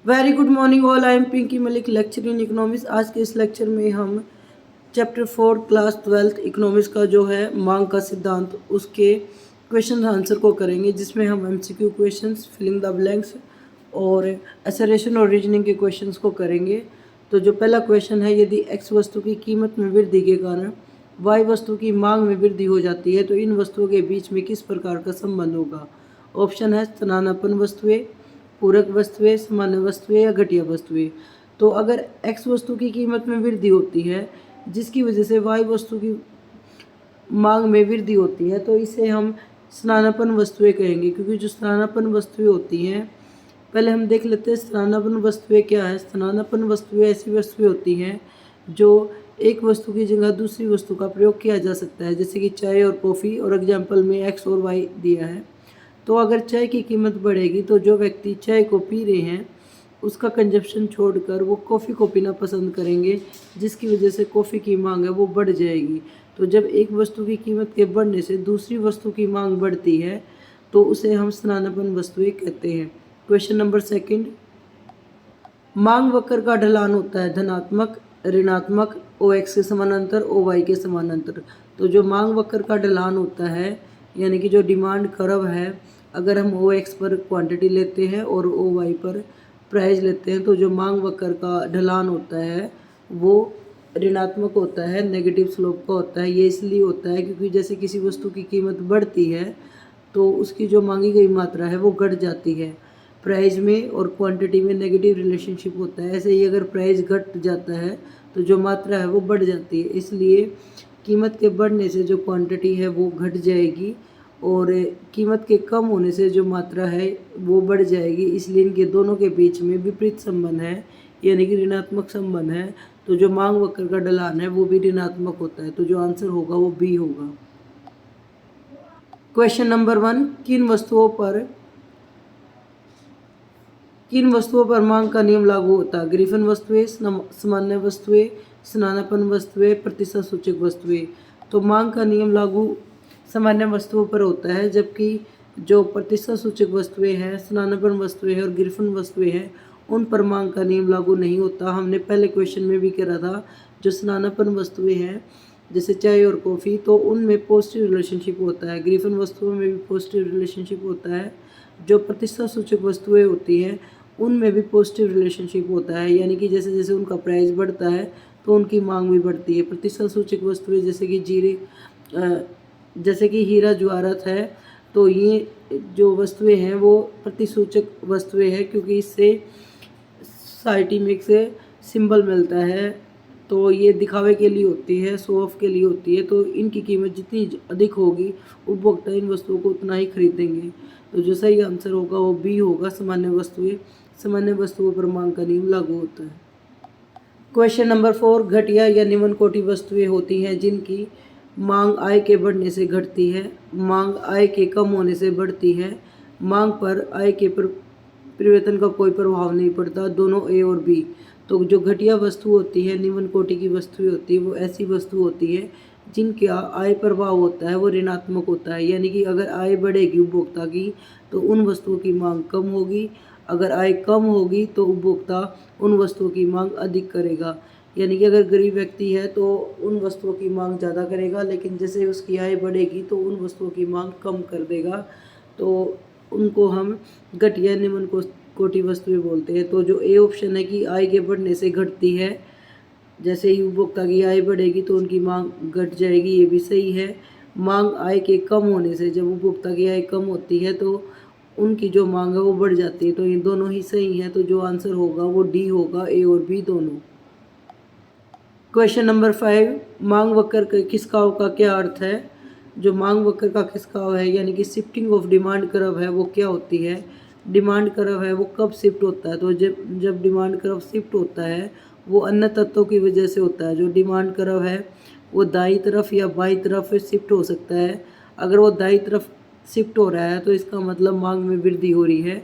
Very good morning all. I am Pinky Malik, lecture in economics. आज के इस लेक्चर में हम चैप्टर 4 क्लास 12 इकोनॉमिक्स का जो है मांग का सिद्धांत, उसके क्वेश्चन आंसर को करेंगे, जिसमें हम MCQ questions, filling the blanks और एसरेशन और रीजनिंग के क्वेश्चंस को करेंगे। तो जो पहला क्वेश्चन है, यदि एक्स वस्तु की कीमत में वृद्धि के कारण वाई वस्तु की मांग में वृद्धि हो जाती है तो इन वस्तुओं के बीच में किस प्रकार का संबंध होगा। ऑप्शन है स्थानापन्न वस्तुएं, पूरक वस्तुएं, सामान्य वस्तुएं या घटिया वस्तुएं। तो अगर एक्स वस्तु की कीमत में वृद्धि होती है जिसकी वजह से वाई वस्तु की मांग में वृद्धि होती है तो इसे हम स्थानापन्न वस्तुएं कहेंगे। क्योंकि जो स्थानापन्न वस्तुएं होती हैं, पहले हम देख लेते हैं स्थानापन्न वस्तुएं क्या है। स्थानापन्न वस्तुएं ऐसी वस्तुएं होती हैं जो एक वस्तु की जगह दूसरी वस्तु का प्रयोग किया जा सकता है, जैसे कि चाय और कॉफ़ी, और एग्जाम्पल में एक्स और वाई दिया है। तो अगर चाय की कीमत बढ़ेगी तो जो व्यक्ति चाय को पी रहे हैं उसका कंजप्शन छोड़कर वो कॉफ़ी को पीना पसंद करेंगे, जिसकी वजह से कॉफ़ी की मांग है वो बढ़ जाएगी। तो जब एक वस्तु की कीमत के बढ़ने से दूसरी वस्तु की मांग बढ़ती है तो उसे हम स्थानापन्न वस्तुएं कहते हैं। क्वेश्चन नंबर सेकंड, मांग वक्र का ढलान होता है धनात्मक, ऋणात्मक, ओ एक्स के समानांतर, ओ वाई के समानांतर। तो जो मांग वक्र का ढलान होता है, यानी कि जो डिमांड कर्व है, अगर हम ओ एक्स पर क्वांटिटी लेते हैं और ओ वाई पर प्राइस लेते हैं तो जो मांग वक्र का ढलान होता है वो ऋणात्मक होता है, नेगेटिव स्लोप का होता है। ये इसलिए होता है क्योंकि जैसे किसी वस्तु की कीमत बढ़ती है तो उसकी जो मांगी गई मात्रा है वो घट जाती है। प्राइस में और क्वांटिटी में नेगेटिव रिलेशनशिप होता है। ऐसे ही अगर प्राइस घट जाता है तो जो मात्रा है वो बढ़ जाती है। इसलिए कीमत के बढ़ने से जो क्वांटिटी है वो घट जाएगी और कीमत के कम होने से जो मात्रा है वो बढ़ जाएगी। इसलिए इनके दोनों के बीच में विपरीत संबंध है, यानी कि ऋणात्मक संबंध है। तो जो मांग वक्र का ढलान है वो भी ऋणात्मक होता है। तो जो आंसर होगा वो बी होगा। क्वेश्चन नंबर 1, किन वस्तुओं पर मांग का नियम लागू होता है। ग्रिफिन वस्तुएं, सामान्य वस्तुएं, स्थानापन्न वस्तुएं, प्रतिशत सूचक वस्तुएं। तो मांग का नियम लागू सामान्य वस्तुओं पर होता है, जबकि जो प्रतिशत सूचक वस्तुएं हैं, स्थानापन्न वस्तुएं हैं और ग्रिफिन वस्तुएं हैं, उन पर मांग का नियम लागू नहीं होता। हमने पहले क्वेश्चन में भी करा था, जो स्थानापन्न वस्तुएं हैं जैसे चाय और कॉफ़ी, तो उनमें पॉजिटिव रिलेशनशिप होता है। ग्रिफिन वस्तुओं में भी पॉजिटिव रिलेशनशिप होता है। जो प्रतिशत सूचक वस्तुएं होती हैं उनमें भी पॉजिटिव रिलेशनशिप होता है, यानी कि जैसे जैसे उनका प्राइस बढ़ता है तो उनकी मांग भी बढ़ती है। प्रतिशत सूचक वस्तुएं जैसे कि हीरा जवाहरात है, तो ये जो वस्तुएं हैं वो प्रतिसूचक वस्तुएं हैं, क्योंकि इससे सोसाइटी में एक से सिंबल मिलता है। तो ये दिखावे के लिए होती है, शो ऑफ के लिए होती है। तो इनकी कीमत जितनी अधिक होगी उपभोक्ता इन वस्तुओं को उतना ही खरीदेंगे। तो जो सही आंसर होगा वो बी होगा, सामान्य वस्तुएं। सामान्य वस्तुओं पर मांग का नियम लागू होता है। क्वेश्चन नंबर 4, घटिया या निम्न कोटि वस्तुएं होती हैं जिनकी मांग आय के बढ़ने से घटती है, मांग आय के कम होने से बढ़ती है, मांग पर आय के परिवर्तन का कोई प्रभाव नहीं पड़ता, दोनों ए और बी। तो जो घटिया वस्तु होती है, निम्न कोटि की वस्तुएं होती है, वो ऐसी वस्तु होती है जिनका आय प्रभाव होता है वो ऋणात्मक होता है। यानी कि अगर आय बढ़ेगी उपभोक्ता की तो उन वस्तुओं की मांग कम होगी, अगर आय कम होगी तो उपभोक्ता उन वस्तुओं की मांग अधिक करेगा। यानी कि अगर गरीब व्यक्ति है तो उन वस्तुओं की मांग ज़्यादा करेगा, लेकिन जैसे उसकी आय बढ़ेगी तो उन वस्तुओं की मांग कम कर देगा। तो उनको हम घटिया निम्न कोटि वस्तुएं बोलते हैं। तो जो ए ऑप्शन है कि आय के बढ़ने से घटती है, जैसे ही उपभोक्ता की आय बढ़ेगी तो उनकी मांग घट जाएगी, ये भी सही है। मांग आय के कम होने से, जब उपभोक्ता की आय कम होती है तो उनकी जो मांग है वो बढ़ जाती है। तो ये दोनों ही सही हैं। तो जो आंसर होगा वो डी होगा, ए और बी दोनों। क्वेश्चन नंबर 5, मांग वक्र के खिसकाव का क्या अर्थ है। जो मांग वक्र का खिसकाव है, यानी कि शिफ्टिंग ऑफ डिमांड कर्व है, वो क्या होती है। डिमांड कर्व है वो कब शिफ्ट होता है, तो जब डिमांड कर्व शिफ्ट होता है वो अन्य तत्वों की वजह से होता है। जो डिमांड कर्व है वो दाईं तरफ या बाईं तरफ शिफ्ट हो सकता है। अगर वो दाईं तरफ शिफ्ट हो रहा है तो इसका मतलब मांग में वृद्धि हो रही है।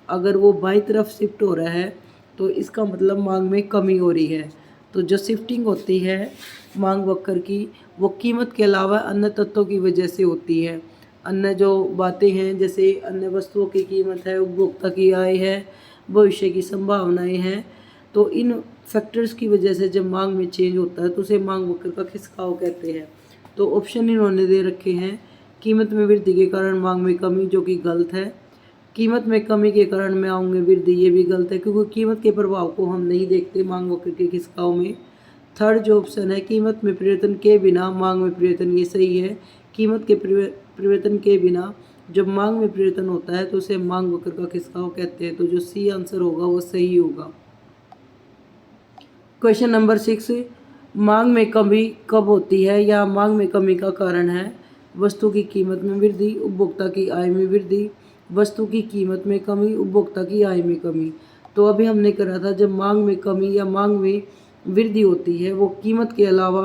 अगर वो बाईं तरफ शिफ्ट हो रहा है तो इसका मतलब मांग में कमी हो रही है। तो जो शिफ्टिंग होती है मांग वक्र की, वो कीमत के अलावा अन्य तत्वों की वजह से होती है। अन्य जो बातें हैं, जैसे अन्य वस्तुओं की कीमत है, उपभोक्ता की आय है, भविष्य की संभावनाएं हैं। तो इन फैक्टर्स की वजह से जब मांग में चेंज होता है तो उसे मांग वक्र का खिसकाव कहते हैं। तो ऑप्शन इन्होंने दे रखे हैं, कीमत में वृद्धि के कारण मांग में कमी, जो कि गलत है। कीमत में कमी के कारण मांग में वृद्धि, ये भी गलत है, क्योंकि कीमत के प्रभाव को हम नहीं देखते मांग वक्र के खिसकाव में। थर्ड जो ऑप्शन है, कीमत में परिवर्तन के बिना मांग में परिवर्तन, ये सही है। कीमत के परिवर्तन के बिना जब मांग में परिवर्तन होता है तो उसे मांग वक्र का खिसकाव कहते हैं। तो जो सी आंसर होगा वो सही होगा। क्वेश्चन नंबर 6, मांग में कमी कब होती है या मांग में कमी का कारण है? वस्तु की कीमत में वृद्धि, उपभोक्ता की आय में वृद्धि, वस्तु की कीमत में कमी, उपभोक्ता की आय में कमी। तो अभी हमने करा था जब मांग में कमी या मांग में वृद्धि होती है वो कीमत के अलावा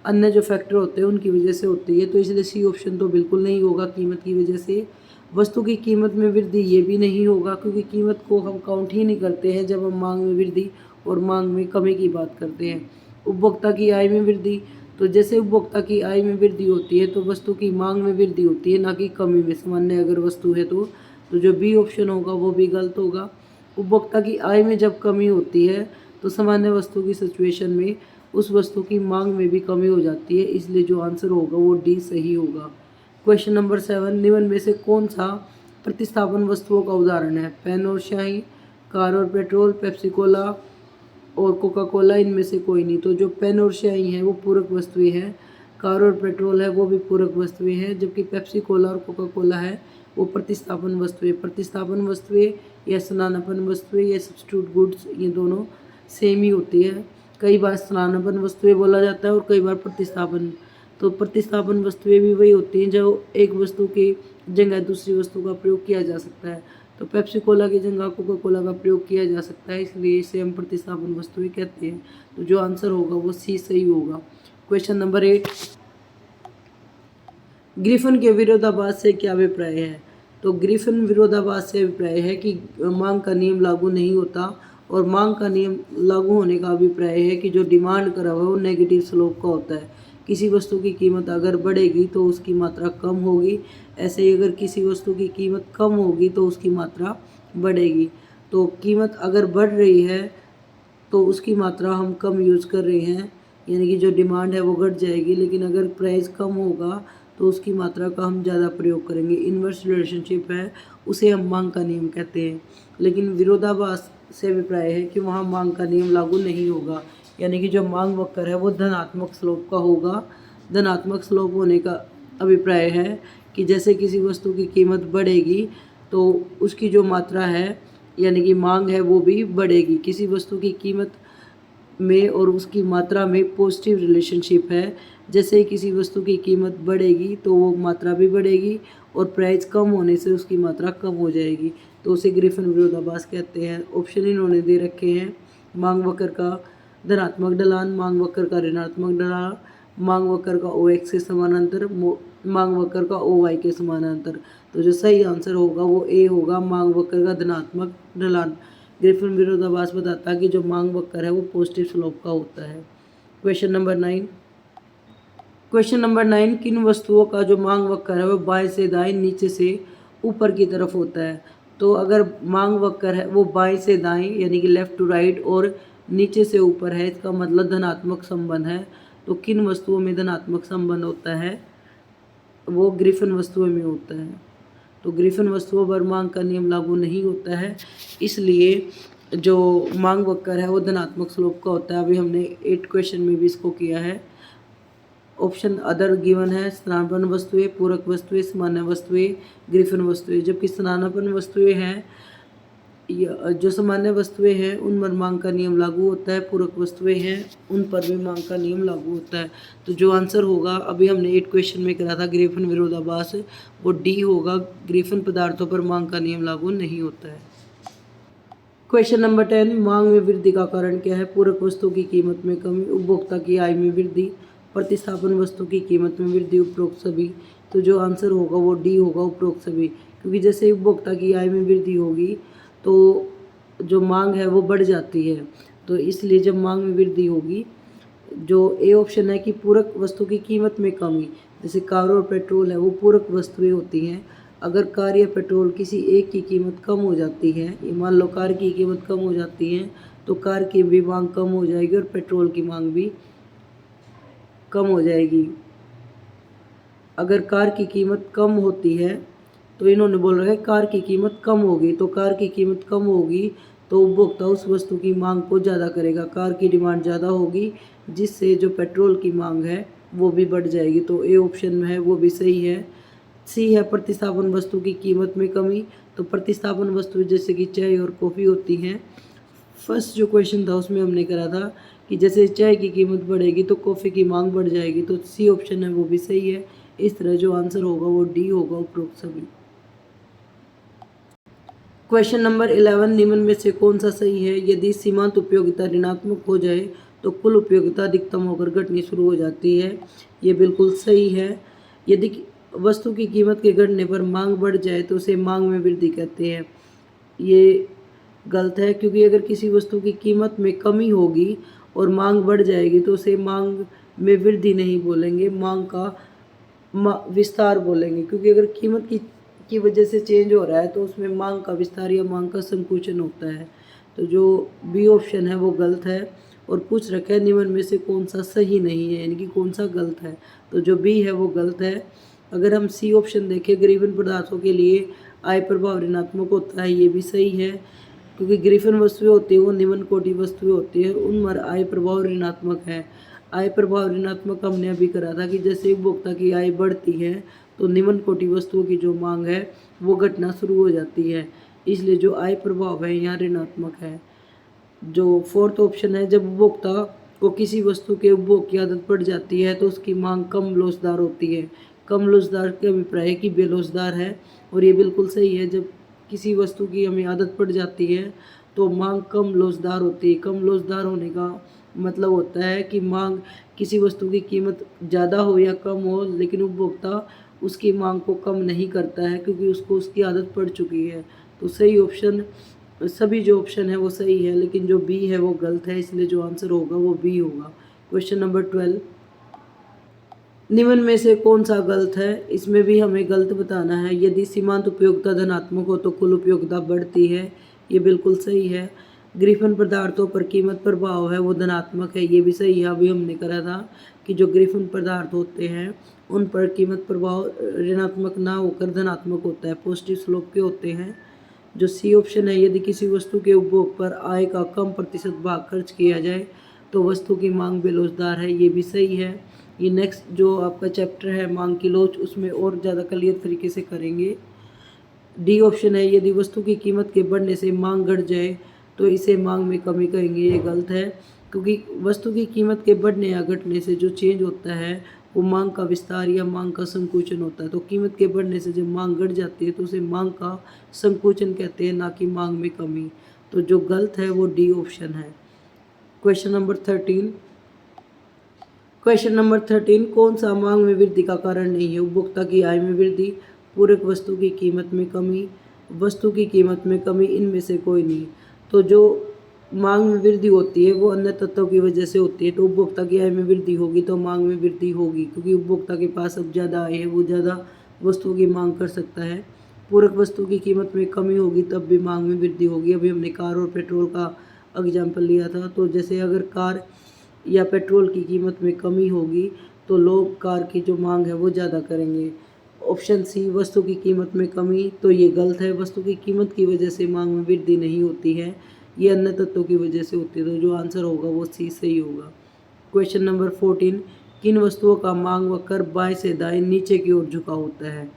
अन्य जो फैक्टर होते हैं उनकी वजह से होती है। तो इसलिए सी ऑप्शन तो बिल्कुल नहीं होगा कीमत की वजह से। वस्तु की कीमत में वृद्धि, ये भी नहीं होगा, क्योंकि कीमत को हम काउंट ही नहीं करते हैं जब हम मांग में वृद्धि और मांग में कमी की बात करते हैं। उपभोक्ता की आय में वृद्धि, तो जैसे उपभोक्ता की आय में वृद्धि होती है तो वस्तु की मांग में वृद्धि होती है, ना कि कमी में। सामान्य अगर वस्तु है तो जो बी ऑप्शन होगा वो भी गलत होगा। उपभोक्ता की आय में जब कमी होती है तो सामान्य वस्तु की सिचुएशन में उस वस्तु की मांग में भी कमी हो जाती है, इसलिए जो आंसर होगा वो डी सही होगा। क्वेश्चन नंबर 7, निम्न में से कौन सा प्रतिस्थापन वस्तुओं का उदाहरण है? पेन और स्याही, कार और पेट्रोल, पेप्सी कोला और कोका कोला, इनमें से कोई नहीं। तो जो पेन और स्याही हैं वो पूरक वस्तुएं हैं, कार और पेट्रोल है वो भी पूरक वस्तुएं हैं, जबकि पेप्सी कोला और कोका कोला है वो प्रतिस्थापन वस्तुएं। प्रतिस्थापन वस्तुएं या स्नानापन वस्तुएं या सब्स्टिट्यूट गुड्स, ये दोनों सेम ही होती है। कई बार स्नानापन वस्तुएं बोला जाता है और कई बार प्रतिस्थापन। तो प्रतिस्थापन वस्तुएं भी वही होती हैं जो एक वस्तु की जगह दूसरी वस्तु का प्रयोग किया जा सकता है। तो पेप्सी कोला की जगह कोका कोला का प्रयोग किया जा सकता है, इसलिए इसे हम प्रतिस्थापन वस्तुएं कहते हैं। तो जो आंसर होगा वो सी सही होगा। क्वेश्चन नंबर 8, ग्रिफिन के विरोधाभास से क्या अभिप्राय है? तो ग्रिफिन विरोधाभास से अभिप्राय है कि मांग का नियम लागू नहीं होता, और मांग का नियम लागू होने का अभिप्राय है कि जो डिमांड करा हुआ है वो नेगेटिव स्लोप का होता है। किसी वस्तु की कीमत अगर बढ़ेगी तो उसकी मात्रा कम होगी, ऐसे ही अगर किसी वस्तु की कीमत कम होगी तो उसकी मात्रा बढ़ेगी। तो कीमत अगर बढ़ रही है तो उसकी मात्रा हम कम यूज़ कर रहे हैं, यानी कि जो डिमांड है वो घट जाएगी, लेकिन अगर प्राइस कम होगा तो उसकी मात्रा का हम ज़्यादा प्रयोग करेंगे। इन्वर्स रिलेशनशिप है, उसे हम मांग का नियम कहते हैं। लेकिन विरोधाभास से अभिप्राय है कि वहाँ मांग का नियम लागू नहीं होगा, यानी कि जो मांग वक्र है वो धनात्मक स्लोप का होगा। धनात्मक स्लोप होने का अभिप्राय है कि जैसे किसी वस्तु की कीमत बढ़ेगी तो उसकी जो मात्रा है यानी कि मांग है वो भी बढ़ेगी। किसी वस्तु की कीमत में और उसकी मात्रा में पॉजिटिव रिलेशनशिप है। जैसे ही किसी वस्तु की कीमत बढ़ेगी तो वो मात्रा भी बढ़ेगी, और प्राइस कम होने से उसकी मात्रा कम हो जाएगी। तो उसे ग्रिफिन विरोधाभास कहते हैं। ऑप्शन इन्होंने दे रखे हैं, मांग वक्र का धनात्मक ढलान, मांग वक्र का ऋणात्मक ढलान, मांग वक्र का ओ एक्स के समानांतर, मांग वक्र का ओ वाई के समानांतर। तो जो सही आंसर होगा वो ए होगा, मांग वक्र का धनात्मक ढलान। ग्रिफिन विरोधाभास बताता है कि जो मांग वक्र है वो पॉजिटिव स्लोप का होता है। क्वेश्चन नंबर 9, किन वस्तुओं का जो मांग वक्र है वो बाएं से दाएं, नीचे से ऊपर की तरफ होता है? तो अगर मांग वक्र है वो बाएं से दाएं यानी कि लेफ्ट टू राइट और नीचे से ऊपर है, इसका मतलब धनात्मक संबंध है। तो किन वस्तुओं में धनात्मक संबंध होता है? वो ग्रिफिन वस्तुओं में होता है। तो ग्रिफिन वस्तुओं पर मांग का नियम लागू नहीं होता है, इसलिए जो मांग वक्र है वो धनात्मक स्लोप का होता है। अभी हमने 8 क्वेश्चन में भी इसको किया है। ऑप्शन अदर गिवन है, स्नानापन्न वस्तुएं, पूरक वस्तुएं, सामान्य वस्तुएं, ग्रिफिन वस्तुएं। जबकि स्नानापन्न वस्तुएं हैं, जो सामान्य वस्तुएं हैं उन पर मांग का नियम लागू होता है, पूरक वस्तुएं हैं उन पर भी मांग का नियम लागू होता है। तो जो आंसर होगा, अभी हमने 8 क्वेश्चन में करा था ग्रिफिन विरोधाभास, वो डी होगा। ग्रिफिन पदार्थों पर मांग का नियम लागू नहीं होता है। क्वेश्चन नंबर 10, मांग में वृद्धि का कारण क्या है? पूरक वस्तु की कीमत में कमी, उपभोक्ता की आय में वृद्धि, प्रतिस्थापन वस्तु की कीमत में वृद्धि, उपरोक्त सभी। तो जो आंसर होगा वो डी होगा, उपरोक्त सभी। क्योंकि जैसे उपभोक्ता की आय में वृद्धि होगी तो जो मांग है वो बढ़ जाती है, तो इसलिए जब मांग में वृद्धि होगी, जो ए ऑप्शन है कि पूरक वस्तु की कीमत में कमी, जैसे कार और पेट्रोल है वो पूरक वस्तुएं होती हैं। अगर कार या पेट्रोल किसी एक की कीमत कम हो जाती है, ये मान लो कार की कीमत कम हो जाती है तो कार की भी मांग कम हो जाएगी और पेट्रोल की मांग भी कम हो जाएगी। अगर कार की कीमत कम होती है तो इन्होंने बोल रखा है कार की कीमत कम होगी, तो कार की कीमत कम होगी तो उपभोक्ता उस वस्तु की मांग को ज़्यादा करेगा, कार की डिमांड ज़्यादा होगी, जिससे जो पेट्रोल की मांग है वो भी बढ़ जाएगी। तो ए ऑप्शन में है वो भी सही है। सी है प्रतिस्थापन वस्तु की कीमत में कमी। तो प्रतिस्थापन वस्तु जैसे कि चाय और कॉफ़ी होती हैं। फर्स्ट जो क्वेश्चन था उसमें हमने करा था कि जैसे चाय की कीमत बढ़ेगी तो कॉफ़ी की मांग बढ़ जाएगी, तो सी ऑप्शन है वो भी सही है। इस तरह जो आंसर होगा वो डी होगा, उपरोक्त सभी। क्वेश्चन नंबर 11, निम्न में से कौन सा सही है? यदि सीमांत उपयोगिता ऋणात्मक हो जाए तो कुल उपयोगिता अधिकतम होकर घटनी शुरू हो जाती है। ये बिल्कुल सही है। यदि वस्तु की कीमत के घटने पर मांग बढ़ जाए तो उसे मांग में वृद्धि कहते हैं। ये गलत है, क्योंकि अगर किसी वस्तु की कीमत में कमी होगी और मांग बढ़ जाएगी तो उसे मांग में वृद्धि नहीं बोलेंगे, मांग का विस्तार बोलेंगे। क्योंकि अगर कीमत की वजह से चेंज हो रहा है तो उसमें मांग का विस्तार या मांग का संकुचन होता है। तो जो बी ऑप्शन है वो गलत है। और पूछ रखा है निम्न में से कौन सा सही नहीं है, यानी कि कौन सा गलत है। तो जो बी है वो गलत है। अगर हम सी ऑप्शन देखें, ग्रीवन पदार्थों के लिए आय प्रभाव ऋणात्मक होता है, ये भी सही है। क्योंकि ग्रीफन वस्तुएं होती हैं वो निम्न कोटि वस्तुएं होती है, उन पर आय प्रभाव ऋणात्मक है। आय प्रभाव ऋणात्मक हमने अभी करा था कि जैसे उपभोक्ता की आय बढ़ती है तो निम्न कोटि वस्तुओं की जो मांग है वो घटना शुरू हो जाती है, इसलिए जो आय प्रभाव है यहाँ ऋणात्मक है। जो फोर्थ ऑप्शन है, जब उपभोक्ता को किसी वस्तु के उपभोग की आदत पड़ जाती है तो उसकी मांग कम लोचदार होती है। कम लोचदार के अभिप्राय है कि बेलोचदार है, और ये बिल्कुल सही है। जब किसी वस्तु की हमें आदत पड़ जाती है तो मांग कम लोचदार होती है। कम लोचदार होने का मतलब होता है कि मांग किसी वस्तु की कीमत ज़्यादा हो या कम हो, लेकिन उपभोक्ता उसकी मांग को कम नहीं करता है क्योंकि उसको उसकी आदत पड़ चुकी है। तो सही ऑप्शन, सभी जो ऑप्शन है वो सही है, लेकिन जो बी है वो गलत है, इसलिए जो आंसर होगा वो बी होगा। क्वेश्चन नंबर 12, निम्न में से कौन सा गलत है? इसमें भी हमें गलत बताना है। यदि सीमांत उपयोगिता धनात्मक हो तो कुल उपयोगिता बढ़ती है, ये बिल्कुल सही है। ग्रिफन पदार्थों पर कीमत प्रभाव है वो धनात्मक है, ये भी सही है। अभी हमने करा था कि जो ग्रिफन पदार्थ होते हैं उन पर कीमत प्रभाव ऋणात्मक ना होकर धनात्मक होता है, पॉजिटिव स्लोप के होते हैं। जो सी ऑप्शन है, यदि किसी वस्तु के उपभोग पर आय का कम प्रतिशत भाग खर्च किया जाए तो वस्तु की मांग बेलोचदार है, ये भी सही है। ये नेक्स्ट जो आपका चैप्टर है मांग की लोच, उसमें और ज़्यादा क्लियर तरीके से करेंगे। डी ऑप्शन है, यदि वस्तु की कीमत के बढ़ने से मांग घट जाए तो इसे मांग में कमी कहेंगे, ये गलत है। क्योंकि वस्तु की कीमत के बढ़ने या घटने से जो चेंज होता है वो मांग का विस्तार या मांग का संकुचन होता है। तो कीमत के बढ़ने से जब मांग घट जाती है तो उसे मांग का संकुचन कहते हैं, ना कि मांग में कमी। तो जो गलत है वो डी ऑप्शन है। क्वेश्चन नंबर 13, क्वेश्चन नंबर 13, कौन सा मांग में वृद्धि का कारण नहीं है? उपभोक्ता की आय में वृद्धि, पूरक वस्तु की कीमत में कमी, वस्तु की कीमत में कमी, इनमें से कोई नहीं। तो जो मांग में वृद्धि होती है वो अन्य तत्वों की वजह से होती है। तो उपभोक्ता की आय में वृद्धि होगी तो मांग में वृद्धि होगी, क्योंकि उपभोक्ता के पास अब ज़्यादा आय है, वो ज़्यादा वस्तुओं की मांग कर सकता है। पूरक वस्तु की कीमत में कमी होगी तब भी मांग में वृद्धि होगी। अभी हमने कार और पेट्रोल का एग्जाम्पल लिया था। तो जैसे अगर कार या पेट्रोल की कीमत में कमी होगी तो लोग कार की जो मांग है वो ज़्यादा करेंगे। ऑप्शन सी, वस्तु की कीमत में कमी, तो ये गलत है। वस्तु की कीमत की वजह से मांग में वृद्धि नहीं होती है, ये अन्य तत्वों की वजह से होती है। तो जो आंसर होगा वो सी सही होगा। क्वेश्चन नंबर 14, किन वस्तुओं का मांग वक्र बाएं से दाएं नीचे की ओर झुका होता है?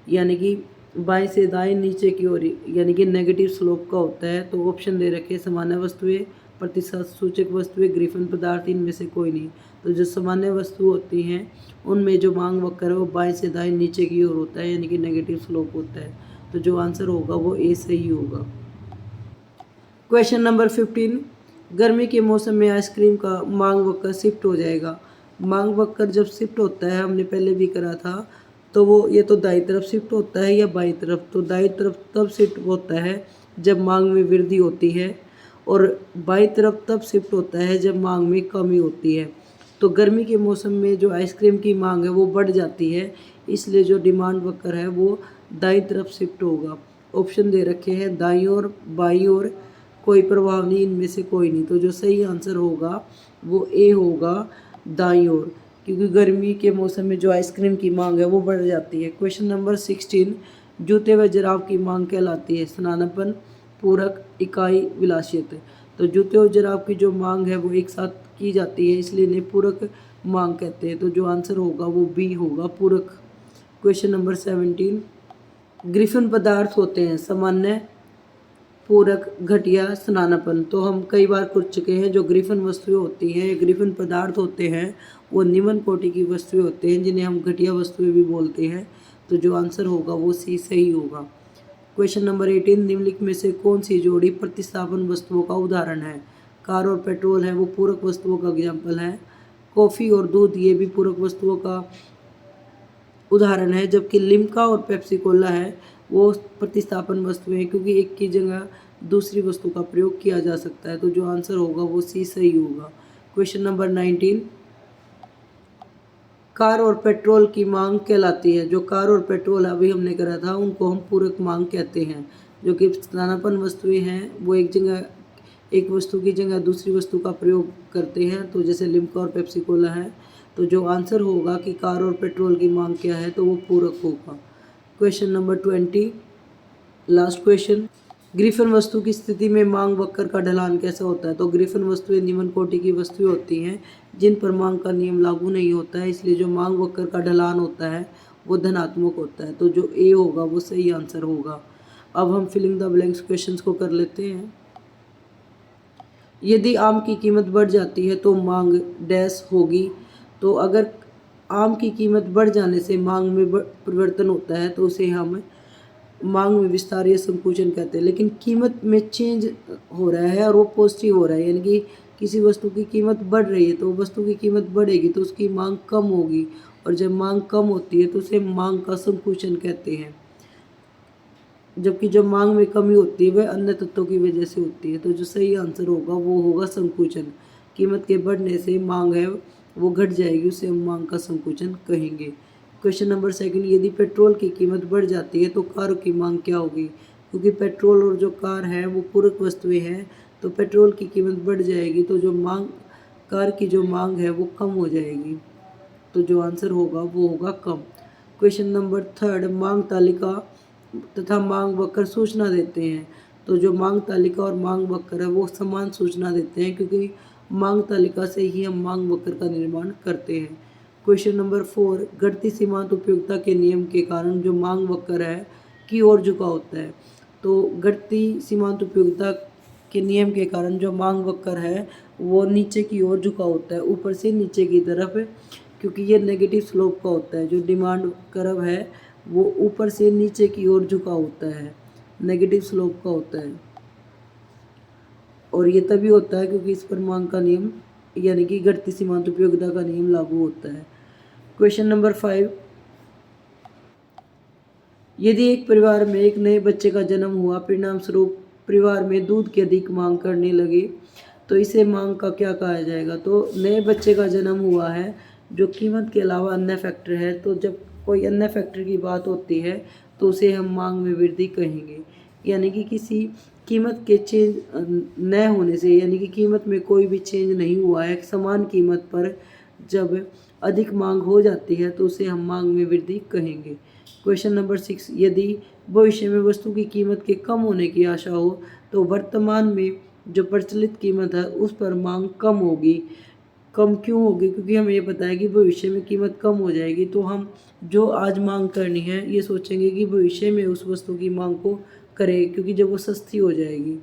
यानी कि बाएं से दाएं नीचे की ओर, यानी कि नेगेटिव स्लोप का होता है। तो ऑप्शन दे रखे सामान्य वस्तुएं, प्रतिशत सूचक वस्तुएं, ग्रिफन पदार्थ, इनमें से कोई नहीं। तो जो सामान्य वस्तु होती हैं उनमें जो मांग वक्र है वो बाएं से दाएं नीचे की ओर होता है, यानी कि नेगेटिव स्लोप होता है। तो जो आंसर होगा वो ए सही होगा। क्वेश्चन नंबर 15, गर्मी के मौसम में आइसक्रीम का मांग वक्र शिफ्ट हो जाएगा। मांग वक्र जब शिफ्ट होता है, हमने पहले भी करा था, तो वो ये तो दाईं तरफ शिफ्ट होता है या बाईं तरफ? तो दाईं तरफ तब शिफ्ट होता है जब मांग में वृद्धि होती है, और बाईं तरफ तब शिफ्ट होता है जब मांग में कमी होती है। तो गर्मी के मौसम में जो आइसक्रीम की मांग है वो बढ़ जाती है, इसलिए जो डिमांड वक्र है वो दाईं तरफ शिफ्ट होगा। ऑप्शन दे रखे हैं दाईं और बाईं और, कोई प्रभाव नहीं, इनमें से कोई नहीं। तो जो सही आंसर होगा वो ए होगा, दाईं ओर, क्योंकि गर्मी के मौसम में जो आइसक्रीम की मांग है वो बढ़ जाती है। क्वेश्चन नंबर 16, जूते व जुराब की मांग कहलाती है स्नानापन, पूरक, इकाई, विलासियत। तो जूते और जुराब की जो मांग है वो एक साथ की जाती है, इसलिए इन्हें पूरक मांग कहते हैं। तो जो आंसर होगा वो बी होगा, पूरक। क्वेश्चन नंबर 17, ग्रिफिन पदार्थ होते हैं सामान्य, पूरक, घटिया, स्नानापन। तो हम कई बार पूछ चुके हैं, जो ग्रिफिन वस्तुएं होती हैं, ग्रिफिन पदार्थ होते हैं, वो निम्न कोटि की वस्तुएं होते हैं जिन्हें हम घटिया वस्तुएं भी बोलते हैं। तो जो आंसर होगा वो सी सही होगा। क्वेश्चन नंबर 18, निम्नलिखित में से कौन सी जोड़ी प्रतिस्थापन वस्तुओं का उदाहरण है? कार और पेट्रोल है वो पूरक वस्तुओं का एग्जाम्पल है। कॉफ़ी और दूध ये भी पूरक वस्तुओं का उदाहरण है, जबकि लिम्का और पेप्सी कोला है वो प्रतिस्थापन वस्तुएं हैं, क्योंकि एक की जगह दूसरी वस्तु का प्रयोग किया जा सकता है। तो जो आंसर होगा वो सी सही होगा। क्वेश्चन नंबर 19, कार और पेट्रोल की मांग कहलाती है। जो कार और पेट्रोल अभी हमने करा था उनको हम पूरक मांग कहते हैं। जो कि स्नानापन वस्तुएं हैं वो एक वस्तु की जगह दूसरी वस्तु का प्रयोग करते हैं, तो जैसे लिम्का और पेप्सी कोला है। तो जो आंसर होगा कि कार और पेट्रोल की मांग क्या है, तो वो पूरक होगा। Question number 20, last question, Griffin वस्तु की स्थिति में मांग वक्र का ढलान कैसा होता है? तो ग्रिफिन वस्तुएं निम्न कोटि की वस्तुएं होती हैं जिन पर मांग का नियम लागू नहीं होता है, इसलिए जो मांग वक्र का ढलान होता है वो धनात्मक होता है। तो जो ए होगा वो सही आंसर होगा। अब हम फिलिंग द ब्लैंक्स क्वेश्चंस को कर लेते हैं। यदि आम की कीमत बढ़ जाती है तो मांग डैश होगी। तो अगर आम की कीमत बढ़ जाने से मांग में परिवर्तन होता है तो उसे हम मांग में विस्तार या संकुचन कहते हैं। लेकिन कीमत में चेंज हो रहा है और वो पॉजिटिव हो रहा है, यानी कि किसी वस्तु की कीमत बढ़ रही है तो वस्तु की कीमत बढ़ेगी तो उसकी मांग कम होगी, और जब मांग कम होती है तो उसे मांग का संकुचन कहते हैं। जबकि जब मांग में कमी होती है वह अन्य तत्वों की वजह से होती है। तो जो सही आंसर होगा वो होगा संकुचन। कीमत के बढ़ने से मांग है वो घट जाएगी, उसे हम मांग का संकुचन कहेंगे। क्वेश्चन नंबर 2, यदि पेट्रोल की कीमत बढ़ जाती है तो कार की मांग क्या होगी? क्योंकि पेट्रोल और जो कार है वो पूरक वस्तुएं हैं, तो पेट्रोल की कीमत बढ़ जाएगी तो जो मांग कार की जो मांग है वो कम हो जाएगी। तो जो आंसर होगा वो होगा कम। क्वेश्चन नंबर 3, मांग तालिका तथा मांग वक्र सूचना देते हैं। तो जो मांग तालिका और मांग वक्र है वो समान सूचना देते हैं, क्योंकि मांग तालिका से ही हम मांग वक्र का निर्माण करते हैं। क्वेश्चन नंबर 4, घटती सीमांत उपयोगिता के नियम के कारण जो मांग वक्र है की ओर झुका होता है। तो घटती सीमांत उपयोगिता के नियम के कारण जो मांग वक्र है वो नीचे की ओर झुका होता है, ऊपर से नीचे की तरफ, क्योंकि ये नेगेटिव स्लोप का होता है। जो डिमांड कर्व है वो ऊपर से नीचे की ओर झुका होता है, नेगेटिव स्लोप का होता है, और ये तभी होता है क्योंकि इस पर मांग का नियम यानी कि घटती सीमांत उपयोगिता का नियम लागू होता है। क्वेश्चन नंबर 5, यदि एक परिवार में एक नए बच्चे का जन्म हुआ, परिणाम स्वरूप परिवार में दूध की अधिक मांग करने लगी, तो इसे मांग का क्या कहा जाएगा? तो नए बच्चे का जन्म हुआ है जो कीमत के अलावा अन्य फैक्टर है, तो जब कोई अन्य फैक्टर की बात होती है तो उसे हम मांग में वृद्धि कहेंगे। यानी कि किसी कीमत के चेंज न होने से, यानी कि कीमत में कोई भी चेंज नहीं हुआ है, समान कीमत पर जब अधिक मांग हो जाती है तो उसे हम मांग में वृद्धि कहेंगे। क्वेश्चन नंबर 6, यदि भविष्य में वस्तु की कीमत के कम होने की आशा हो तो वर्तमान में जो प्रचलित कीमत है उस पर मांग कम होगी। कम क्यों होगी? क्योंकि हमें ये पता है कि भविष्य में कीमत कम हो जाएगी, तो हम जो आज मांग करनी है ये सोचेंगे कि भविष्य में उस वस्तु की मांग को करें, क्योंकि जब वो सस्ती हो जाएगी।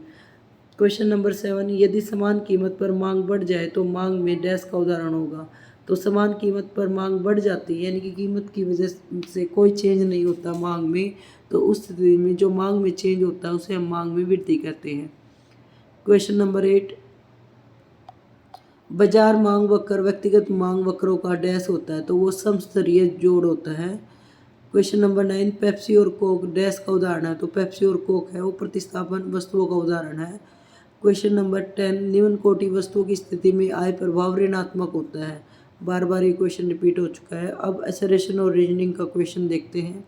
क्वेश्चन नंबर 7, यदि समान कीमत पर मांग बढ़ जाए तो मांग में डैश का उदाहरण होगा। तो समान कीमत पर मांग बढ़ जाती है, यानी कि कीमत की वजह से कोई चेंज नहीं होता मांग में, तो उस स्थिति में जो मांग में चेंज होता है उसे हम मांग में वृद्धि कहते हैं। क्वेश्चन नंबर 8, बाजार मांग वक्र व्यक्तिगत मांग वक्रों का डैश होता है, तो वो समस्तरीय जोड़ होता है। क्वेश्चन नंबर 9, पेप्सी और कोक डैश का उदाहरण है। तो पेप्सी और कोक है वो प्रतिस्थापन वस्तुओं का उदाहरण है। क्वेश्चन नंबर 10, निम्न कोटि वस्तुओं की स्थिति में आय प्रभाव ऋणात्मक होता है। बार बार ये क्वेश्चन रिपीट हो चुका है। अब असर्शन और रीजनिंग का क्वेश्चन देखते हैं।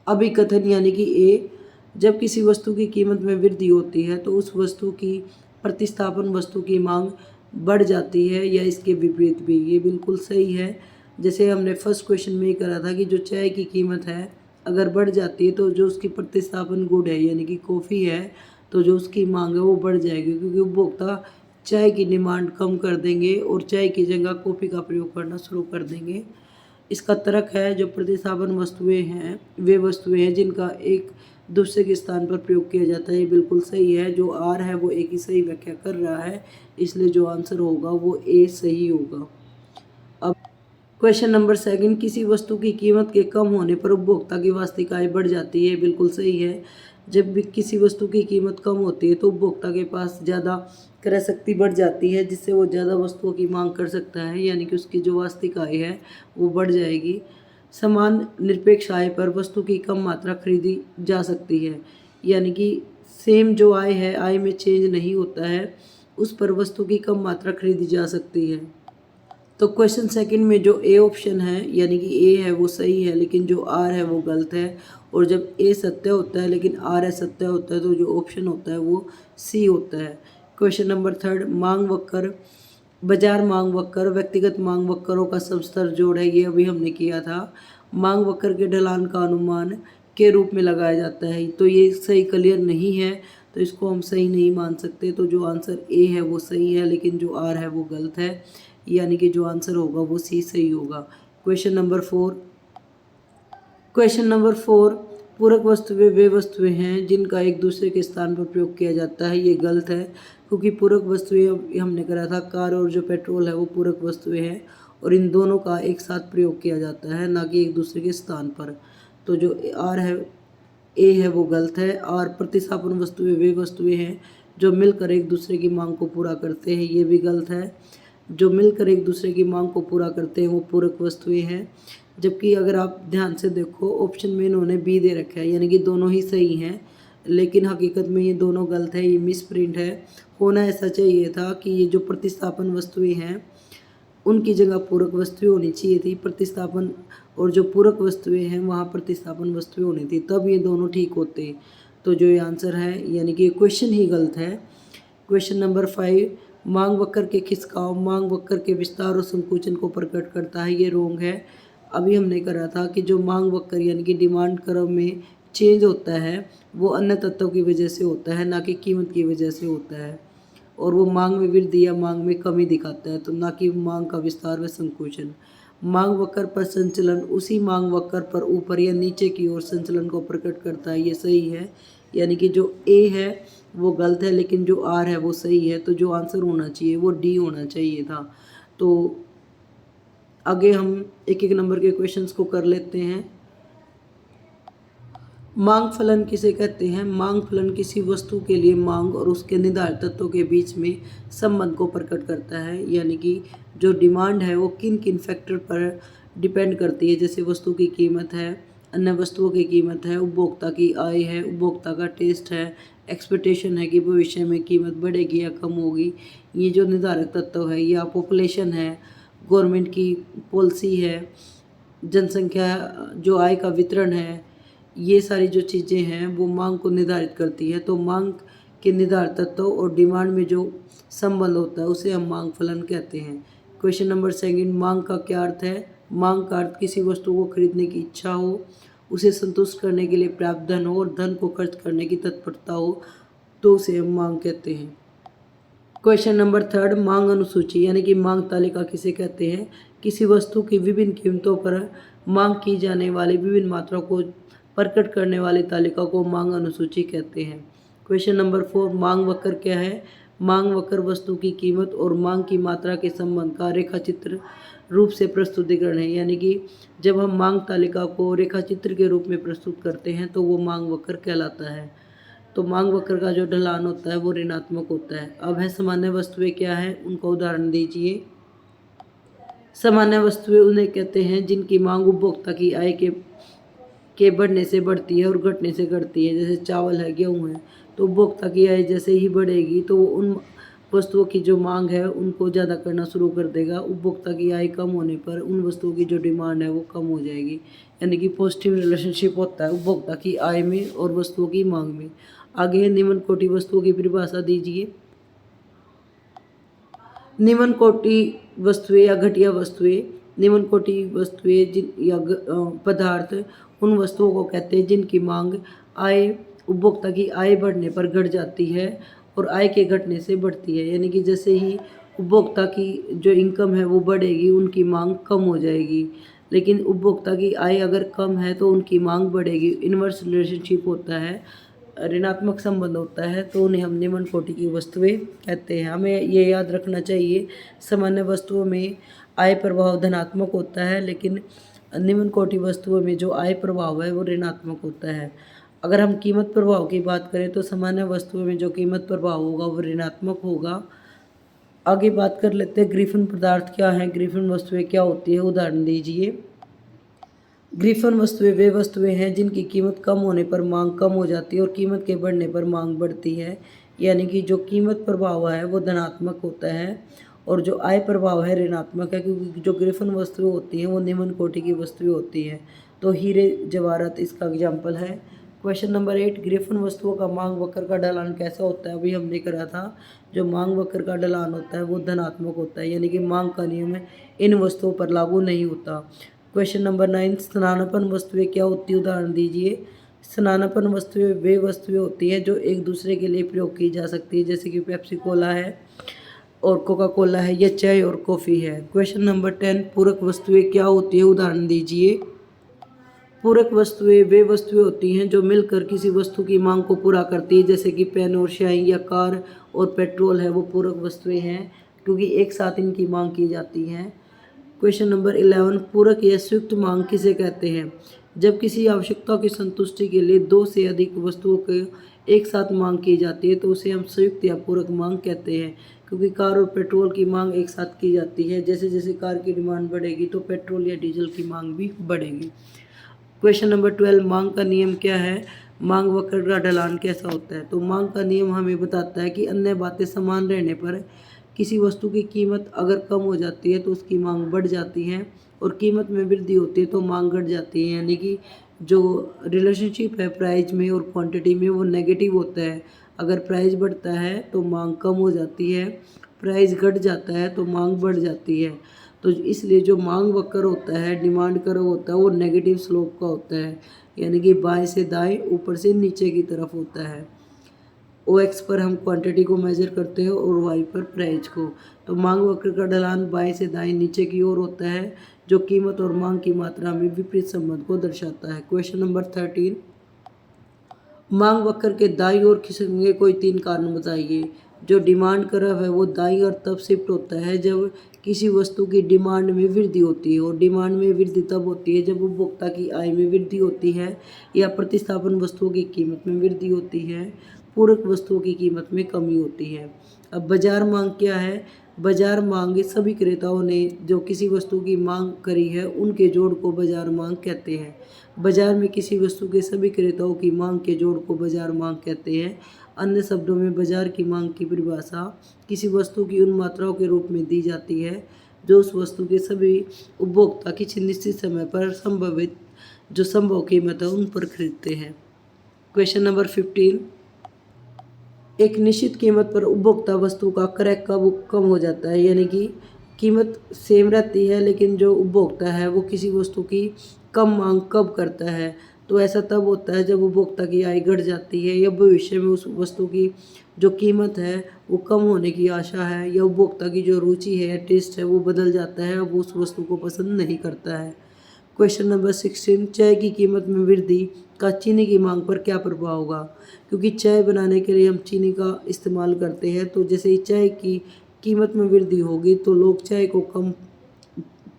अभिकथन यानी कि ए, जब किसी वस्तु की कीमत में वृद्धि होती है तो उस वस्तु की प्रतिस्थापन वस्तु की मांग बढ़ जाती है या इसके विपरीत भी। ये बिल्कुल सही है। जैसे हमने फर्स्ट क्वेश्चन में ही करा था कि जो चाय की कीमत है अगर बढ़ जाती है तो जो उसकी प्रतिस्थापन गुण है यानी कि कॉफ़ी है तो जो उसकी मांग है वो बढ़ जाएगी, क्योंकि उपभोक्ता चाय की डिमांड कम कर देंगे और चाय की जगह कॉफ़ी का प्रयोग करना शुरू कर देंगे। इसका तर्क है जो प्रतिस्थापन वस्तुएं हैं वे वस्तुएं हैं जिनका एक दूसरे के स्थान पर प्रयोग किया जाता है। ये बिल्कुल सही है। जो आर है वो एक ही सही व्याख्या कर रहा है, इसलिए जो आंसर होगा वो ए सही होगा। अब क्वेश्चन नंबर सेकंड, किसी वस्तु की कीमत के कम होने पर उपभोक्ता की वास्तविक आय बढ़ जाती है। बिल्कुल सही है। जब भी किसी वस्तु की कीमत कम होती है तो उपभोक्ता के पास ज़्यादा क्रय शक्ति बढ़ जाती है, जिससे वो ज़्यादा वस्तुओं की मांग कर सकता है, यानी कि उसकी जो वास्तविक आय है वो बढ़ जाएगी। समान निरपेक्ष आय पर वस्तु की कम मात्रा खरीदी जा सकती है, यानी कि सेम जो आय है, आय में चेंज नहीं होता है, उस पर वस्तु की कम मात्रा खरीदी जा सकती है। तो क्वेश्चन सेकंड में जो ए ऑप्शन है यानी कि ए है वो सही है, लेकिन जो आर है वो गलत है। और जब ए सत्य होता है लेकिन आर असत्य होता है तो जो ऑप्शन होता है वो सी होता है। क्वेश्चन नंबर थर्ड, मांग वक्र, बाजार मांग वक्र व्यक्तिगत मांग वक्रों का समस्तर जोड़ है। ये अभी हमने किया था। मांग वक्र के ढलान का अनुमान के रूप में लगाया जाता है, तो ये सही क्लियर नहीं है, तो इसको हम सही नहीं मान सकते। तो जो आंसर ए है वो सही है, लेकिन जो आर है वो गलत है, यानी कि जो आंसर होगा वो सी सही होगा। क्वेश्चन नंबर फोर, पूरक वस्तुएं वे वस्तुएं हैं जिनका एक दूसरे के स्थान पर प्रयोग किया जाता है। ये गलत है, क्योंकि पूरक वस्तुएं हमने करा था कार और जो पेट्रोल है वो पूरक वस्तुएं हैं और इन दोनों का एक साथ प्रयोग किया जाता है, ना कि एक दूसरे के स्थान पर। तो जो आर है ए है वो गलत है। और प्रतिस्थापन वस्तुएं वे वस्तुएं हैं जो मिलकर एक दूसरे की मांग को पूरा करते हैं। ये भी गलत है। जो मिलकर एक दूसरे की मांग को पूरा करते हैं वो पूरक वस्तुएं हैं। जबकि अगर आप ध्यान से देखो ऑप्शन में इन्होंने बी दे रखा है, यानी कि दोनों ही सही हैं, लेकिन हकीकत में ये दोनों गलत है। ये मिस प्रिंट है। होना ऐसा चाहिए था कि ये जो प्रतिस्थापन वस्तुएं हैं उनकी जगह पूरक वस्तुएं होनी चाहिए थी। प्रतिस्थापन और जो पूरक वस्तुएं हैं वहाँ प्रतिस्थापन वस्तुएं होनी थी, तब ये दोनों ठीक होते। तो जो ये आंसर है यानी कि क्वेश्चन ही गलत है। क्वेश्चन नंबर 5, मांग वक्र के खिसकाव मांग वक्र के विस्तार और संकुचन को प्रकट करता है। ये रोंग है। अभी हमने करा था कि जो मांग वक्र यानी कि डिमांड कर्व में चेंज होता है वो अन्य तत्वों की वजह से होता है, ना कि कीमत की वजह से होता है। और वो मांग में वृद्धि या मांग में कमी दिखाता है, तो ना कि मांग का विस्तार व संकुचन। मांग वक्र पर संचलन उसी मांग वक्र पर ऊपर या नीचे की ओर संचलन को प्रकट करता है। ये सही है, यानी कि जो ए है वो गलत है, लेकिन जो आर है वो सही है। तो जो आंसर होना चाहिए वो डी होना चाहिए था। तो आगे हम एक एक नंबर के क्वेश्चंस को कर लेते हैं। मांग फलन किसे कहते हैं? मांग फलन किसी वस्तु के लिए मांग और उसके निर्धारित तत्वों के बीच में संबंध को प्रकट करता है, यानी कि जो डिमांड है वो किन किन फैक्टर पर डिपेंड करती है। जैसे वस्तु की कीमत है, अन्य वस्तुओं की कीमत है, उपभोक्ता की आय है, उपभोक्ता का टेस्ट है, एक्सपेक्टेशन है कि भविष्य में कीमत बढ़ेगी या कम होगी। ये जो निर्धारक तत्व है, या पॉपुलेशन है, गवर्नमेंट की पॉलिसी है, जनसंख्या, जो आय का वितरण है, ये सारी जो चीज़ें हैं वो मांग को निर्धारित करती है। तो मांग के निर्धारित तत्व और डिमांड में जो संबंध होता है उसे हम मांग फलन कहते हैं। क्वेश्चन नंबर सेकंड, मांग का क्या अर्थ है? मांग का अर्थ किसी वस्तु को खरीदने की इच्छा हो, उसे संतुष्ट करने के लिए पर्याप्त धन हो और धन को खर्च करने की तत्परता हो, तो उसे हम मांग कहते हैं। क्वेश्चन नंबर थर्ड, मांग अनुसूची यानी कि मांग तालिका किसे कहते हैं? किसी वस्तु की विभिन्न कीमतों पर मांग की जाने वाली विभिन्न मात्राओं को प्रकट करने वाली तालिका को मांग अनुसूची कहते हैं। क्वेश्चन नंबर 4, मांग वक्र क्या है? मांग वक्र वस्तु की कीमत और मांग की मात्रा के संबंध का रेखाचित्र रूप से प्रस्तुतिकरण है, यानी कि जब हम मांग तालिका को रेखाचित्र के रूप में प्रस्तुत करते हैं तो वो मांग वक्र कहलाता है। तो मांग वक्र का जो ढलान होता है वो ऋणात्मक होता है। अब है सामान्य वस्तुएं क्या है, उनका उदाहरण दीजिए। सामान्य वस्तुएं उन्हें कहते हैं जिनकी मांग उपभोक्ता की आय के बढ़ने से बढ़ती है और घटने से घटती है। जैसे चावल है, गेहूँ है, तो उपभोक्ता की आय जैसे ही बढ़ेगी तो वो उन वस्तुओं की जो मांग है उनको ज़्यादा करना शुरू कर देगा। उपभोक्ता की आय कम होने पर उन वस्तुओं की जो डिमांड है वो कम हो जाएगी। यानी कि पॉजिटिव रिलेशनशिप होता है उपभोक्ता की आय में और वस्तुओं की मांग में। आगे निम्न कोटि वस्तुओं की परिभाषा दीजिए। निम्न कोटि वस्तुएं या घटिया वस्तुएं, निम्न कोटि वस्तुएं जिन या पदार्थ उन वस्तुओं को कहते हैं जिनकी मांग आय उपभोक्ता की आय बढ़ने पर घट जाती है और आय के घटने से बढ़ती है। यानी कि जैसे ही उपभोक्ता की जो इनकम है वो बढ़ेगी उनकी मांग कम हो जाएगी, लेकिन उपभोक्ता की आय अगर कम है तो उनकी मांग बढ़ेगी। इनवर्स रिलेशनशिप होता है, ऋणात्मक संबंध होता है, तो उन्हें हम निम्न कोटि की वस्तुएं कहते हैं। हमें ये याद रखना चाहिए सामान्य वस्तुओं में आय प्रभाव धनात्मक होता है, लेकिन निम्न कोटि वस्तुओं में जो आय प्रभाव है वो ऋणात्मक होता है। अगर हम कीमत प्रभाव की बात करें तो सामान्य वस्तुओं में जो कीमत प्रभाव होगा वो ऋणात्मक होगा। आगे बात कर लेते हैं ग्रिफिन पदार्थ क्या है, ग्रिफिन वस्तुएं क्या होती है, उदाहरण दीजिए। ग्रिफिन वस्तुएं वे वस्तुएं हैं जिनकी कीमत कम होने पर मांग कम हो जाती है और कीमत के बढ़ने पर मांग बढ़ती है। यानी कि जो कीमत प्रभाव है वो धनात्मक होता है और जो आय प्रभाव है ऋणात्मक है, क्योंकि जो ग्रिफिन वस्तुएं होती हैं वो निम्न कोटि की वस्तुएं होती हैं। तो हीरे जवाहरात इसका एग्जाम्पल है। क्वेश्चन नंबर 8, ग्रिफिन वस्तुओं का मांग वक्र का ढलान कैसा होता है। अभी हमने करा था जो मांग वक्र का ढलान होता है वो धनात्मक होता है, यानी कि मांग का नियम इन वस्तुओं पर लागू नहीं होता। क्वेश्चन नंबर 9, स्थानापन्न वस्तुएं क्या होती है, उदाहरण दीजिए। स्थानापन्न वस्तुएं वे वस्तुएं होती हैं जो एक दूसरे के लिए प्रयोग की जा सकती है, जैसे कि पेप्सी कोला है और कोका कोला है, या चाय और कॉफ़ी है। क्वेश्चन नंबर 10, पूरक वस्तुएं क्या होती है, उदाहरण दीजिए। पूरक वस्तुएं वे वस्तुएं होती हैं जो मिलकर किसी वस्तु की मांग को पूरा करती है, जैसे कि पेन और स्याही या कार और पेट्रोल है, वो पूरक वस्तुएं हैं क्योंकि एक साथ इनकी मांग की जाती है। क्वेश्चन नंबर 11, पूरक या संयुक्त मांग किसे कहते हैं। जब किसी आवश्यकता की संतुष्टि के लिए दो से अधिक वस्तुओं के एक साथ मांग की जाती है तो उसे हम संयुक्त या पूरक मांग कहते हैं, क्योंकि कार और पेट्रोल की मांग एक साथ की जाती है। जैसे जैसे कार की डिमांड बढ़ेगी तो पेट्रोल या डीजल की मांग भी बढ़ेगी। क्वेश्चन नंबर 12, मांग का नियम क्या है, मांग वक्र का ढलान कैसा होता है। तो मांग का नियम हमें बताता है कि अन्य बातें समान रहने पर किसी वस्तु की कीमत अगर कम हो जाती है तो उसकी मांग बढ़ जाती है और कीमत में वृद्धि होती है तो मांग घट जाती है। यानी कि जो रिलेशनशिप है प्राइस में और क्वांटिटी में वो नेगेटिव होता है। अगर प्राइस बढ़ता है तो मांग कम हो जाती है, प्राइस घट जाता है तो मांग बढ़ जाती है। तो इसलिए जो मांग वक्र होता है, डिमांड कर्व होता है, वो नेगेटिव स्लोप का होता है, यानी कि बाएं से दाएं ऊपर से नीचे की तरफ होता है। ओ एक्स पर हम क्वांटिटी को मेजर करते हैं और वाई पर प्राइस को। तो मांग वक्र का ढलान बाएं से दाएं नीचे की ओर होता है, जो कीमत और मांग की मात्रा में विपरीत संबंध को दर्शाता है। क्वेश्चन नंबर 13, मांग वक्र के दाईं ओर खिसकने के कोई 3 कारण बताइए। जो डिमांड कर्व है वो दाईं ओर तब शिफ्ट होता है जब किसी वस्तु की डिमांड में वृद्धि होती है, और डिमांड में वृद्धि तब होती है जब उपभोक्ता की आय में वृद्धि होती है या प्रतिस्थापन वस्तुओं की कीमत में वृद्धि होती है, पूरक वस्तुओं की कीमत में कमी होती है। अब बाजार मांग क्या है। बाजार मांग सभी क्रेताओं ने जो किसी वस्तु की मांग करी है उनके जोड़ को बाजार मांग कहते हैं। बाजार में किसी वस्तु के सभी क्रेताओं की मांग के जोड़ को बाजार मांग कहते हैं। अन्य शब्दों में बाजार की मांग की परिभाषा किसी वस्तु की उन मात्राओं के रूप में दी जाती है जो उस वस्तु के सभी उपभोक्ता किसी निश्चित समय पर संभवित जो संभव कीमत है उन पर खरीदते हैं। क्वेश्चन नंबर 15, एक निश्चित कीमत पर उपभोक्ता वस्तु का क्रय कब कम हो जाता है। यानी कि कीमत सेम रहती है लेकिन जो उपभोक्ता है वो किसी वस्तु की कम मांग कब करता है। तो ऐसा तब होता है जब उपभोक्ता की आय घट जाती है या भविष्य में उस वस्तु की जो कीमत है वो कम होने की आशा है, या उपभोक्ता की जो रुचि है, टेस्ट है, वो बदल जाता है, अब उस वस्तु को पसंद नहीं करता है। क्वेश्चन नंबर 16, चाय की कीमत में वृद्धि का चीनी की मांग पर क्या प्रभाव होगा। क्योंकि चाय बनाने के लिए हम चीनी का इस्तेमाल करते हैं, तो जैसे ही चाय की कीमत में वृद्धि होगी तो लोग चाय को कम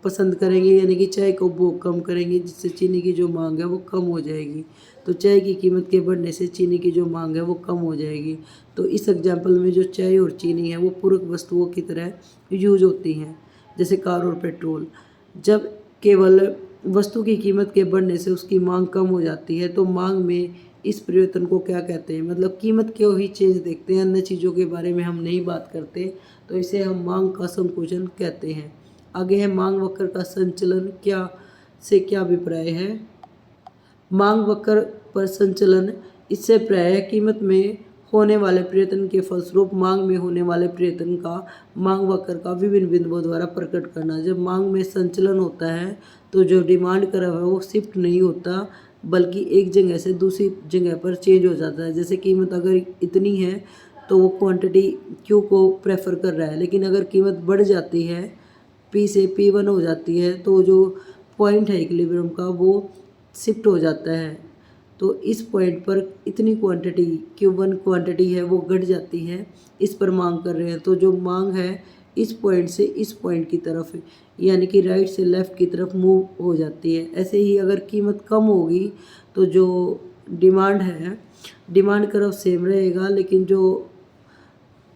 पसंद करेंगे, यानी कि चाय का उपभोग कम करेंगे, जिससे चीनी की जो मांग है वो कम हो जाएगी। तो चाय की कीमत के बढ़ने से चीनी की जो मांग है वो कम हो जाएगी। तो इस एग्जाम्पल में जो चाय और चीनी है वो पूरक वस्तुओं की तरह यूज होती हैं, जैसे कार और पेट्रोल। जब केवल वस्तु की कीमत के बढ़ने से उसकी मांग कम हो जाती है तो मांग में इस परिवर्तन को क्या कहते हैं। मतलब कीमत के ही चेंज देखते हैं, अन्य चीज़ों के बारे में हम नहीं बात करते, तो इसे हम मांग का संकुचन कहते हैं। आगे है मांग वक्र का संचलन क्या अभिप्राय है। मांग वक्र पर संचलन इससे प्राय है कीमत में होने वाले परिवर्तन के फलस्वरूप मांग में होने वाले परिवर्तन का मांग वक्र का विभिन्न बिंदुओं द्वारा प्रकट करना। जब मांग में संचलन होता है तो जो डिमांड कर्व है वो शिफ्ट नहीं होता, बल्कि एक जगह से दूसरी जगह पर चेंज हो जाता है। जैसे कीमत अगर इतनी है तो वो क्वांटिटी क्यू को प्रेफर कर रहा है, लेकिन अगर कीमत बढ़ जाती है, पी से P1 हो जाती है, तो जो पॉइंट है इक्विलिब्रियम का वो शिफ्ट हो जाता है। तो इस पॉइंट पर इतनी क्वांटिटी Q1 क्वांटिटी है वो घट जाती है, इस पर मांग कर रहे हैं। तो जो मांग है इस पॉइंट से इस पॉइंट की तरफ यानी कि राइट से लेफ़्ट की तरफ मूव हो जाती है। ऐसे ही अगर कीमत कम होगी तो जो डिमांड है, डिमांड कर्व सेम रहेगा, लेकिन जो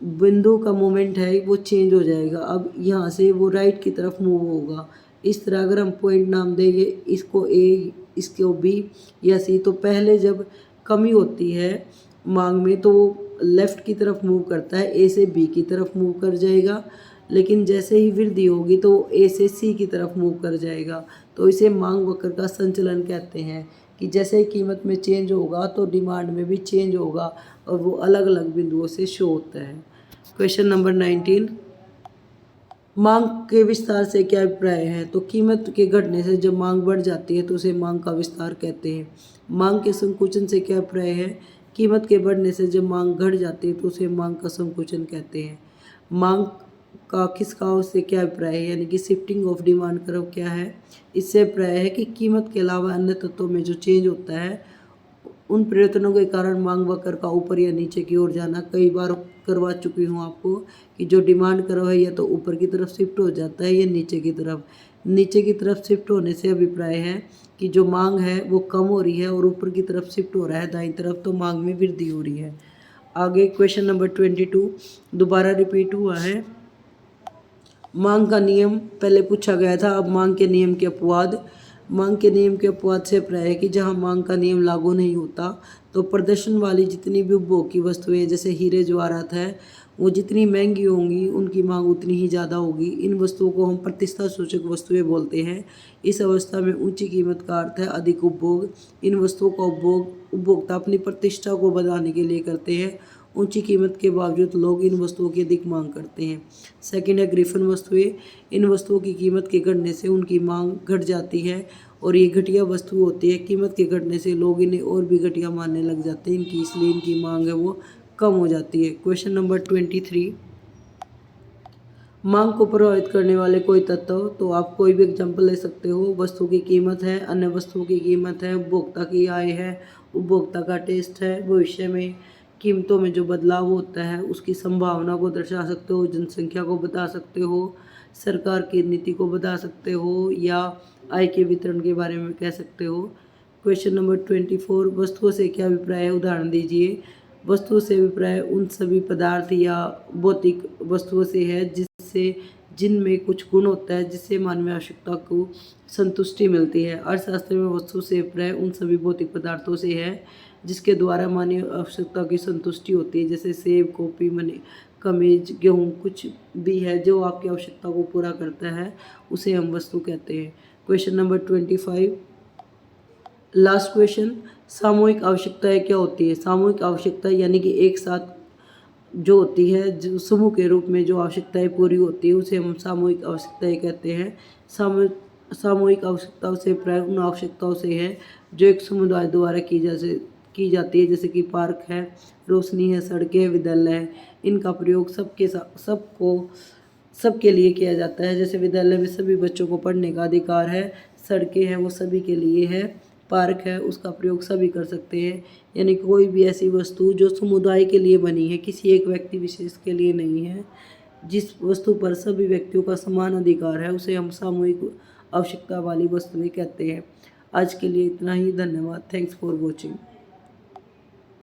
बिंदु का मोमेंट है वो चेंज हो जाएगा। अब यहाँ से वो राइट की तरफ मूव होगा। इस तरह अगर हम पॉइंट नाम देंगे इसको A, इसको B या C, तो पहले जब कमी होती है मांग में तो वो लेफ़्ट की तरफ मूव करता है, A से B की तरफ मूव कर जाएगा, लेकिन जैसे ही वृद्धि होगी तो A से C की तरफ मूव कर जाएगा। तो इसे मांग वक्र का संचलन कहते हैं कि जैसे ही कीमत में चेंज होगा तो डिमांड में भी चेंज होगा और वो अलग अलग बिंदुओं से शो होता है। क्वेश्चन नंबर 19, मांग के विस्तार से क्या अभिप्राय है। तो कीमत के घटने से जब मांग बढ़ जाती है तो उसे मांग का विस्तार कहते हैं। मांग के संकुचन से क्या अभिप्राय है। कीमत के बढ़ने से जब मांग घट जाती है तो उसे मांग का संकुचन कहते हैं। मांग का खिसकाव से क्या अभिप्राय है, यानी कि शिफ्टिंग ऑफ डिमांड कर्व क्या है। इससे अभिप्राय है कि कीमत के अलावा अन्य तत्वों में जो चेंज होता है उन परिवर्तनों के कारण मांग वक्र का ऊपर या नीचे की ओर जाना। कई बार करवा चुकी हूँ आपको कि जो डिमांड कर्व है या तो ऊपर की तरफ शिफ्ट हो जाता है या नीचे की तरफ। नीचे की तरफ शिफ्ट होने से अभिप्राय है कि जो मांग है वो कम हो रही है, और ऊपर की तरफ शिफ्ट हो रहा है दाईं तरफ, तो मांग में वृद्धि हो रही है। आगे क्वेश्चन नंबर 22 दोबारा रिपीट हुआ है। मांग का नियम पहले पूछा गया था, अब मांग के नियम के अपवाद। मांग के नियम के अपवाद से प्राय है कि जहां मांग का नियम लागू नहीं होता तो प्रदर्शन वाली जितनी भी उपभोग की वस्तुएं जैसे हीरे जवाहरात है वो जितनी महंगी होंगी उनकी मांग उतनी ही ज़्यादा होगी। इन वस्तुओं को हम प्रतिष्ठा सूचक वस्तुएं बोलते हैं। इस अवस्था में ऊंची कीमत का अर्थ है अधिक उपभोग। इन वस्तुओं का उपभोक्ता अपनी प्रतिष्ठा को बढ़ाने के लिए करते हैं। ऊंची कीमत के बावजूद लोग इन वस्तुओं की अधिक मांग करते हैं। सेकंड है ग्रिफन वस्तुएं। इन वस्तुओं की कीमत के घटने से उनकी मांग घट जाती है और ये घटिया वस्तु होती है। कीमत के घटने से लोग इन्हें और भी घटिया मानने लग जाते हैं, इसलिए इनकी मांग है वो कम हो जाती है। क्वेश्चन नंबर 23, मांग को प्रभावित करने वाले कोई तत्व। तो आप कोई भी एग्जाम्पल ले सकते हो। वस्तु की कीमत है, अन्य वस्तुओं की कीमत है, उपभोक्ता की आय है, उपभोक्ता का टेस्ट है, भविष्य में कीमतों में जो बदलाव होता है उसकी संभावना को दर्शा सकते हो, जनसंख्या को बता सकते हो, सरकार की नीति को बता सकते हो, या आय के वितरण के बारे में कह सकते हो। क्वेश्चन नंबर 24, वस्तुओं से क्या अभिप्राय है, उदाहरण दीजिए। वस्तु से अभिप्राय उन सभी पदार्थ या भौतिक वस्तुओं से है जिनमें कुछ गुण होता है जिससे मानवीय आवश्यकता को संतुष्टि मिलती है। अर्थशास्त्र में वस्तु से अभिप्राय उन सभी भौतिक पदार्थों से है जिसके द्वारा मानवीय आवश्यकता की संतुष्टि होती है। जैसे सेब, कॉपी, कमीज, गेहूँ, कुछ भी है जो आपकी आवश्यकता को पूरा करता है उसे हम वस्तु कहते हैं। क्वेश्चन नंबर 25, लास्ट क्वेश्चन, सामूहिक आवश्यकताएं क्या होती है। सामूहिक आवश्यकता यानी कि एक साथ जो होती है, जो समूह के रूप में जो आवश्यकताएं पूरी होती है उसे हम सामूहिक आवश्यकताएं कहते हैं। सामूहिक आवश्यकताओं से प्राय उन आवश्यकताओं से है जो एक समुदाय द्वारा की जाती है, जैसे कि पार्क है, रोशनी है, सड़कें है, विद्यालय है। इनका प्रयोग सबके लिए किया जाता है। जैसे विद्यालय में सभी बच्चों को पढ़ने का अधिकार है, सड़कें हैं वो सभी के लिए है, पार्क है उसका प्रयोग सभी कर सकते हैं। यानी कोई भी ऐसी वस्तु जो समुदाय के लिए बनी है, किसी एक व्यक्ति विशेष के लिए नहीं है, जिस वस्तु पर सभी व्यक्तियों का समान अधिकार है उसे हम सामूहिक आवश्यकता वाली वस्तुएं कहते हैं। आज के लिए इतना ही, धन्यवाद। Thanks for watching.